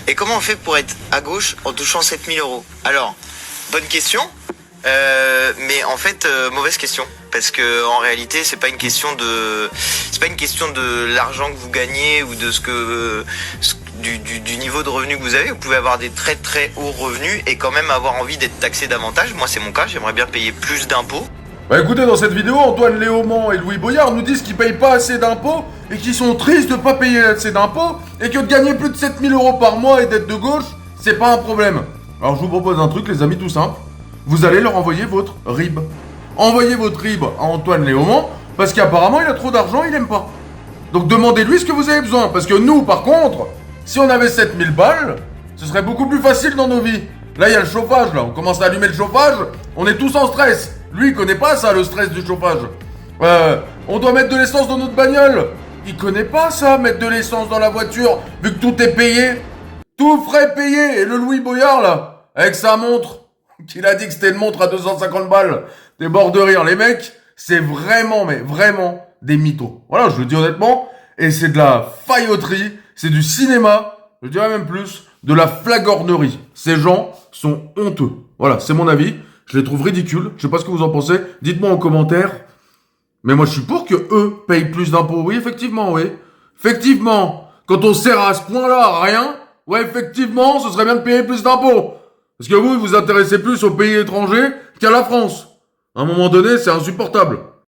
Et comment on fait pour être à gauche en touchant 7000 euros? Alors, bonne question. Mais en fait, mauvaise question. Parce que en réalité, c'est pas une question de l'argent que vous gagnez ou de du niveau de revenu que vous avez. Vous pouvez avoir des très très hauts revenus et quand même avoir envie d'être taxé davantage. Moi, c'est mon cas. J'aimerais bien payer plus d'impôts. Bah écoutez, dans cette vidéo, Antoine Léaumont et Louis Boyard nous disent qu'ils payent pas assez d'impôts et qu'ils sont tristes de pas payer assez d'impôts et que de gagner plus de 7000 euros par mois et d'être de gauche, c'est pas un problème. Alors je vous propose un truc, les amis, tout simple. Vous allez leur envoyer votre RIB. Envoyez votre RIB à Antoine Léaumont parce qu'apparemment il a trop d'argent, il aime pas. Donc demandez-lui ce que vous avez besoin. Parce que nous, par contre, si on avait 7000 balles, ce serait beaucoup plus facile dans nos vies. Là, il y a le chauffage, là. On commence à allumer le chauffage, on est tous en stress. Lui, il connaît pas ça, le stress du chauffage. On doit mettre de l'essence dans notre bagnole. Il connaît pas ça, mettre de l'essence dans la voiture, vu que tout est payé. Tout frais payé. Et le Louis Boyard, là, avec sa montre, qu'il a dit que c'était une montre à 250 balles. T'es bord de rire. Les mecs, c'est vraiment, mais vraiment, des mythos. Voilà, je le dis honnêtement. Et c'est de la failloterie, c'est du cinéma, je dirais même plus, de la flagornerie. Ces gens sont honteux. Voilà, c'est mon avis. Je les trouve ridicules. Je sais pas ce que vous en pensez. Dites-moi en commentaire. Mais moi, je suis pour que eux payent plus d'impôts. Oui, effectivement, oui. Effectivement. Quand on sert à ce point-là à rien, ouais, effectivement, ce serait bien de payer plus d'impôts. Parce que vous vous intéressez plus aux pays étrangers qu'à la France. À un moment donné, c'est insupportable.